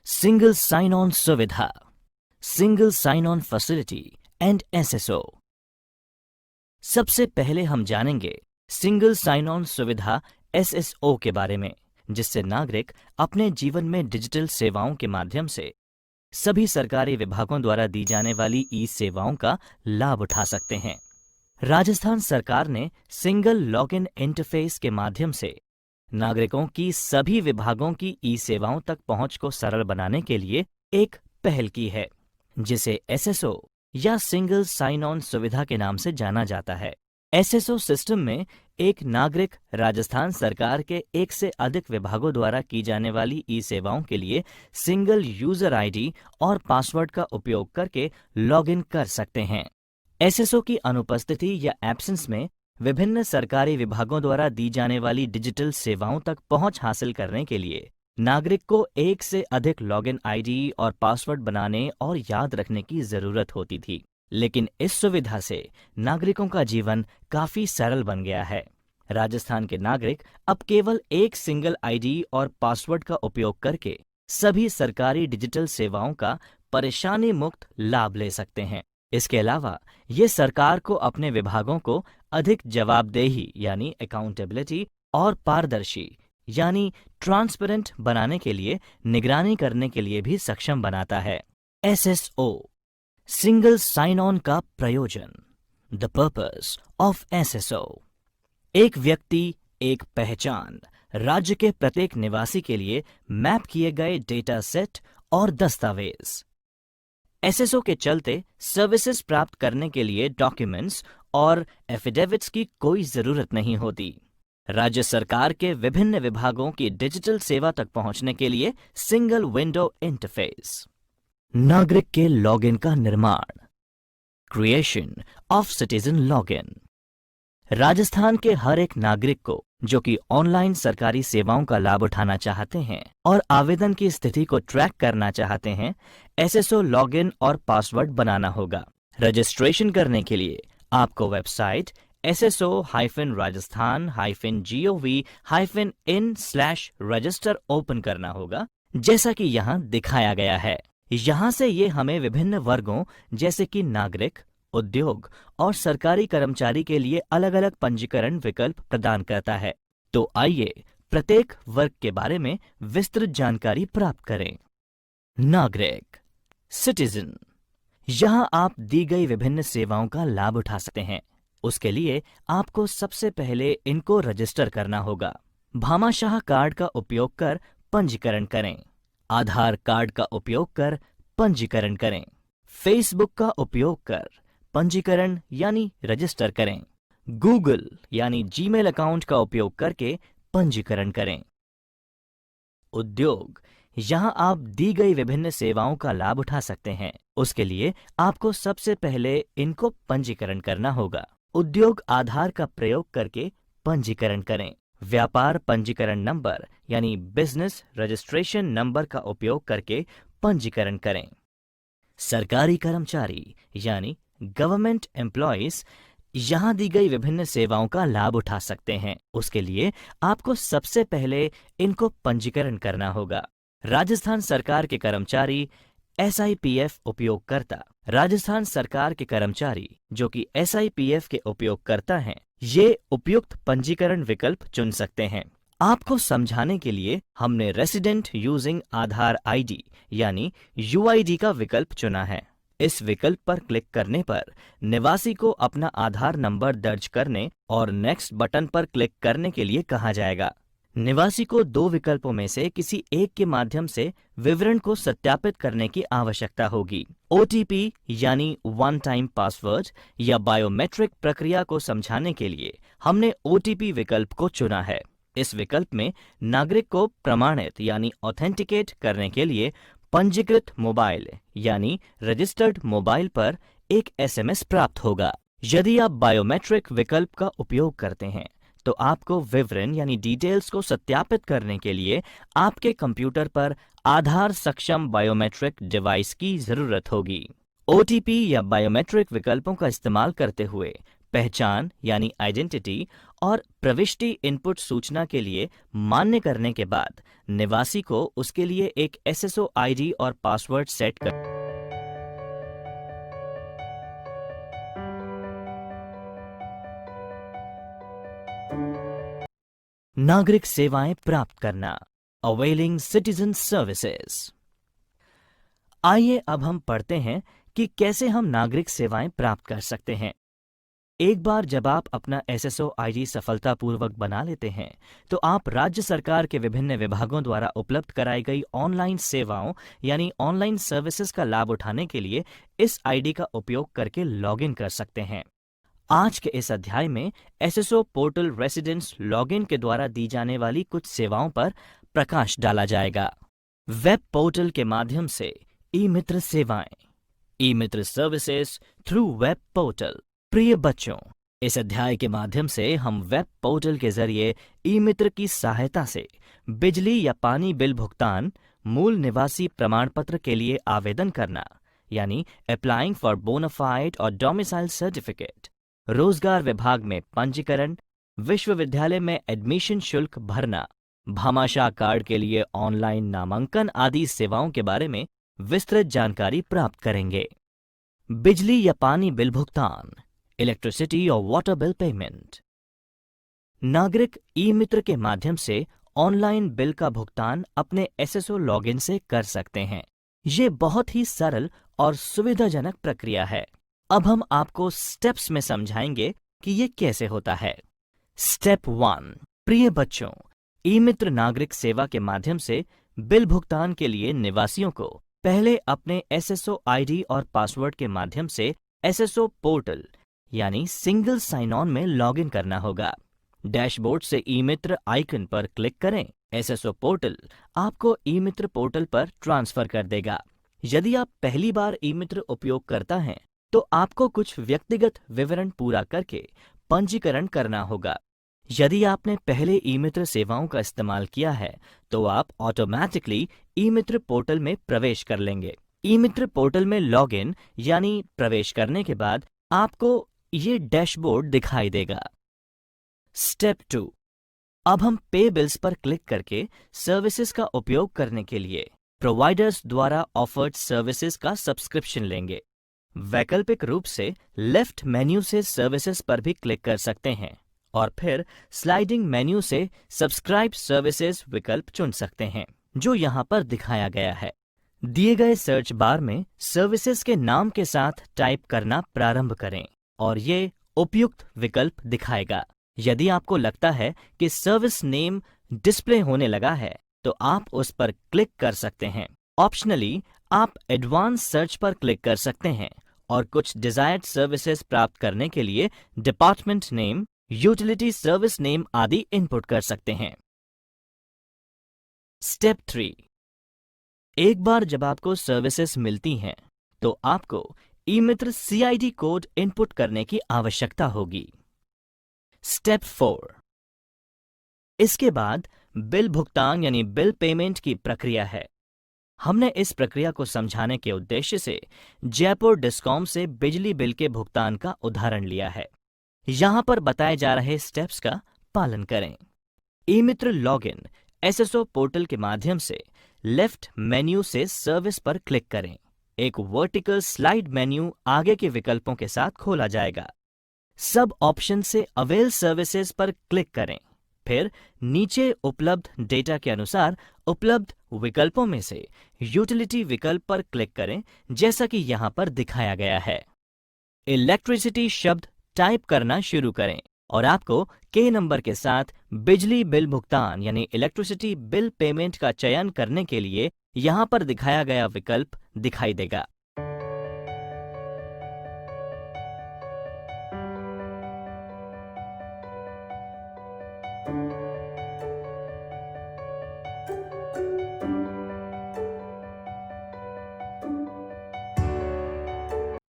Single sign on सुविधा, single sign on facility and SSO. सबसे पहले हम जानेंगे सिंगल साइन ऑन सुविधा एसएसओ के बारे में, जिससे नागरिक अपने जीवन में डिजिटल सेवाओं के माध्यम से सभी सरकारी विभागों द्वारा दी जाने वाली ई सेवाओं का लाभ उठा सकते हैं। राजस्थान सरकार ने सिंगल लॉगिन इंटरफेस के माध्यम से नागरिकों की सभी विभागों की ई सेवाओं तक पहुंच को सरल बनाने के लिए एक पहल की है, जिसे एसएसओ या सिंगल साइन ऑन सुविधा के नाम से जाना जाता है। एसएसओ सिस्टम में एक नागरिक राजस्थान सरकार के एक से अधिक विभागों द्वारा की जाने वाली ई सेवाओं के लिए सिंगल यूजर आईडी और पासवर्ड का उपयोग करके लॉगिन कर सकते हैं। एसएसओ की अनुपस्थिति या एब्सेंस में विभिन्न सरकारी विभागों द्वारा दी जाने वाली डिजिटल सेवाओं तक पहुंच हासिल करने के लिए नागरिक को एक से अधिक लॉगिन आईडी और पासवर्ड बनाने और याद रखने की जरूरत होती थी, लेकिन इस सुविधा से नागरिकों का जीवन काफी सरल बन गया है। राजस्थान के नागरिक अब केवल एक सिंगल आईडी और पासवर्ड का उपयोग करके सभी सरकारी डिजिटल सेवाओं का परेशानी मुक्त लाभ ले सकते हैं। इसके अलावा ये सरकार को अपने विभागों को अधिक जवाबदेही यानी अकाउंटेबिलिटी और पारदर्शी यानी ट्रांसपेरेंट बनाने के लिए निगरानी करने के लिए भी सक्षम बनाता है। एसएसओ सिंगल साइन ऑन का प्रयोजन, द पर्पस ऑफ एसएसओ। एक व्यक्ति, एक पहचान, राज्य के प्रत्येक निवासी के लिए मैप किए गए डेटा सेट और दस्तावेज। एसएसओ के चलते सर्विसेज प्राप्त करने के लिए डॉक्यूमेंट्स और एफिडेविट्स की कोई जरूरत नहीं होती। राज्य सरकार के विभिन्न विभागों की डिजिटल सेवा तक पहुंचने के लिए सिंगल विंडो इंटरफेस। नागरिक के लॉगिन का निर्माण, creation of citizen login. Rajasthan के हर एक नागरिक को जो कि ऑनलाइन सरकारी सेवाओं का लाभ उठाना चाहते हैं और आवेदन की स्थिति को ट्रैक करना चाहते हैं, एसएसओ लॉगिन और पासवर्ड बनाना होगा। रजिस्ट्रेशन करने के लिए आपको वेबसाइट sso-rajasthan-gov-in/register ओपन करना होगा, जैसा कि यहाँ दिखाया गया है। यहाँ से ये हमें विभिन्न वर्गों जैसे कि नागरिक, उद्योग और सरकारी कर्मचारी के लिए अलग अलग पंजीकरण विकल्प प्रदान करता है। तो आइए प्रत्येक वर्ग के बारे में विस्तृत जानकारी प्राप्त करें। नागरिक, सिटीजन। यहाँ आप दी गई विभिन्न सेवाओं का लाभ उठा सकते हैं। उसके लिए आपको सबसे पहले इनको रजिस्टर करना होगा। भामाशाह कार्ड का उपयोग कर पंजीकरण करें। आधार कार्ड का उपयोग कर पंजीकरण करें। फेसबुक का उपयोग कर पंजीकरण यानी रजिस्टर करें। गूगल यानी जीमेल अकाउंट का उपयोग करके पंजीकरण करें। उद्योग, यहाँ आप दी गई विभिन्न सेवाओं का लाभ उठा सकते हैं। उसके लिए आपको सबसे पहले इनको पंजीकरण करना होगा। उद्योग आधार का प्रयोग करके पंजीकरण करें। व्यापार पंजीकरण नंबर यानी बिजनेस रजिस्ट्रेशन नंबर का उपयोग करके पंजीकरण करें। सरकारी कर्मचारी यानी गवर्नमेंट एम्प्लॉयज यहाँ दी गई विभिन्न सेवाओं का लाभ उठा सकते हैं। उसके लिए आपको सबसे पहले इनको पंजीकरण करना होगा। राजस्थान सरकार के कर्मचारी, एसआईपीएफ उपयोगकर्ता। राजस्थान सरकार के कर्मचारी जो कि एसआईपीएफ के उपयोगकर्ता हैं, ये उपयुक्त पंजीकरण विकल्प चुन सकते हैं। आपको समझाने के लिए हमने रेसिडेंट यूजिंग आधार आईडी यानी यूआईडी का विकल्प चुना है। इस विकल्प पर क्लिक करने पर निवासी को अपना आधार नंबर दर्ज करने और नेक्स्ट बटन पर क्लिक करने के लिए कहा जाएगा। निवासी को दो विकल्पों में से किसी एक के माध्यम से विवरण को सत्यापित करने की आवश्यकता होगी। ओटीपी यानी वन टाइम पासवर्ड या बायोमेट्रिक प्रक्रिया को समझाने के लिए हमने ओटीपी विकल्प को चुना है। इस विकल्प में नागरिक को प्रमाणित यानी ऑथेंटिकेट करने के लिए पंजीकृत मोबाइल यानी रजिस्टर्ड मोबाइल पर एक एसएमएस प्राप्त होगा। यदि आप बायोमेट्रिक विकल्प का उपयोग करते हैं तो आपको विवरण यानी डिटेल्स को सत्यापित करने के लिए आपके कंप्यूटर पर आधार सक्षम बायोमेट्रिक डिवाइस की जरूरत होगी। ओटीपी या बायोमेट्रिक विकल्पों का इस्तेमाल करते हुए पहचान यानी आइडेंटिटी और प्रविष्टि इनपुट सूचना के लिए मान्य करने के बाद निवासी को उसके लिए एक SSO ID और पासवर्ड सेट कर नागरिक सेवाएं प्राप्त करना, अवेलिंग सिटीजन सर्विसेज। आइए अब हम पढ़ते हैं कि कैसे हम नागरिक सेवाएं प्राप्त कर सकते हैं। एक बार जब आप अपना SSO ID सफलतापूर्वक बना लेते हैं तो आप राज्य सरकार के विभिन्न विभागों द्वारा उपलब्ध कराई गई ऑनलाइन सेवाओं यानी ऑनलाइन सर्विसेज का लाभ उठाने के लिए इस ID का उपयोग करके लॉगिन कर सकते हैं। आज के इस अध्याय में SSO पोर्टल रेसिडेंट्स लॉगिन के द्वारा दी जाने वाली कुछ सेवाओं पर प्रकाश डाला जाएगा। वेब पोर्टल के माध्यम से ई-मित्र सेवाएं, eMitra services through web portal. प्रिय बच्चों, इस अध्याय के माध्यम से हम वेब पोर्टल के जरिए ई-मित्र की सहायता से बिजली या पानी बिल भुगतान, मूल निवासी प्रमाण पत्र के लिए आवेदन करना यानी अप्लाइंग फॉर बोनाफाइड और डोमिसाइल सर्टिफिकेट, रोजगार विभाग में पंजीकरण, विश्वविद्यालय में एडमिशन शुल्क भरना, भामाशाह कार्ड के लिए ऑनलाइन नामांकन आदि सेवाओं के बारे में विस्तृत जानकारी प्राप्त करेंगे। बिजली या पानी बिल भुगतान, इलेक्ट्रिसिटी और वाटर बिल पेमेंट। नागरिक ई-मित्र के माध्यम से ऑनलाइन बिल का भुगतान अपने SSO लॉगिन से कर सकते हैं। ये बहुत ही सरल और सुविधाजनक प्रक्रिया है। अब हम आपको स्टेप्स में समझाएंगे कि ये कैसे होता है। स्टेप 1। प्रिय बच्चों, ई-मित्र नागरिक सेवा के माध्यम से बिल भुगतान के लिए निवासियों को पहले अपने SSO ID और पासवर्ड के माध्यम से SSO पोर्टल यानी सिंगल साइन ऑन में लॉगिन करना होगा। डैशबोर्ड से ई-मित्र आइकन पर क्लिक करें। SSO पोर्टल आपको ई-मित्र पोर्टल पर ट्रांसफर कर देगा। यदि आप पहली बार ई-मित्र उपयोग करता हैं तो आपको कुछ व्यक्तिगत विवरण पूरा करके पंजीकरण करना होगा। यदि आपने पहले ई-मित्र सेवाओं का इस्तेमाल किया है तो आप ऑटोमेटिकली ई-मित्र पोर्टल में प्रवेश कर लेंगे। ई-मित्र पोर्टल में लॉगिन यानी प्रवेश करने के बाद आपको ये डैशबोर्ड दिखाई देगा। स्टेप 2। अब हम पे बिल्स पर क्लिक करके सर्विसेज का उपयोग करने के लिए प्रोवाइडर्स द्वारा ऑफर्ड सर्विसेज का सब्सक्रिप्शन लेंगे। वैकल्पिक रूप से लेफ्ट मेन्यू से सर्विसेज पर भी क्लिक कर सकते हैं और फिर स्लाइडिंग मेन्यू से सब्सक्राइब सर्विसेज विकल्प चुन सकते हैं, जो यहाँ पर दिखाया गया है। दिए गए सर्च बार में सर्विसेज के नाम के साथ टाइप करना प्रारंभ करें और ये उपयुक्त विकल्प दिखाएगा। यदि आपको लगता है कि सर्विस नेम डिस्प्ले होने लगा है तो आप उस पर क्लिक कर सकते हैं। ऑप्शनली आप एडवांस सर्च पर क्लिक कर सकते हैं और कुछ डिजायर्ड सर्विसेज प्राप्त करने के लिए department name, utility service name आदि इनपुट कर सकते हैं। स्टेप 3। एक बार जब आपको सर्विसेज मिलती हैं तो आपको ई-मित्र CID कोड इनपुट करने की आवश्यकता होगी। स्टेप 4। इसके बाद बिल भुगतान यानी बिल पेमेंट की प्रक्रिया है। हमने इस प्रक्रिया को समझाने के उद्देश्य से जयपुर डिस्कॉम से बिजली बिल के भुगतान का उदाहरण लिया है। यहाँ पर बताए जा रहे स्टेप्स का पालन करें। ई-मित्र लॉगिन SSO पोर्टल के माध्यम से लेफ्ट मेन्यू से सर्विस पर क्लिक करें। एक वर्टिकल स्लाइड मेन्यू आगे के विकल्पों के साथ खोला जाएगा। सब ऑप्शन से अवेल सर्विसेज पर क्लिक करें। फिर नीचे उपलब्ध डेटा के अनुसार उपलब्ध विकल्पों में से यूटिलिटी विकल्प पर क्लिक करें, जैसा कि यहाँ पर दिखाया गया है। इलेक्ट्रिसिटी शब्द टाइप करना शुरू करें और आपको के नंबर के साथ बिजली बिल भुगतान यानी इलेक्ट्रिसिटी बिल पेमेंट का चयन करने के लिए यहाँ पर दिखाया गया विकल्प दिखाई देगा।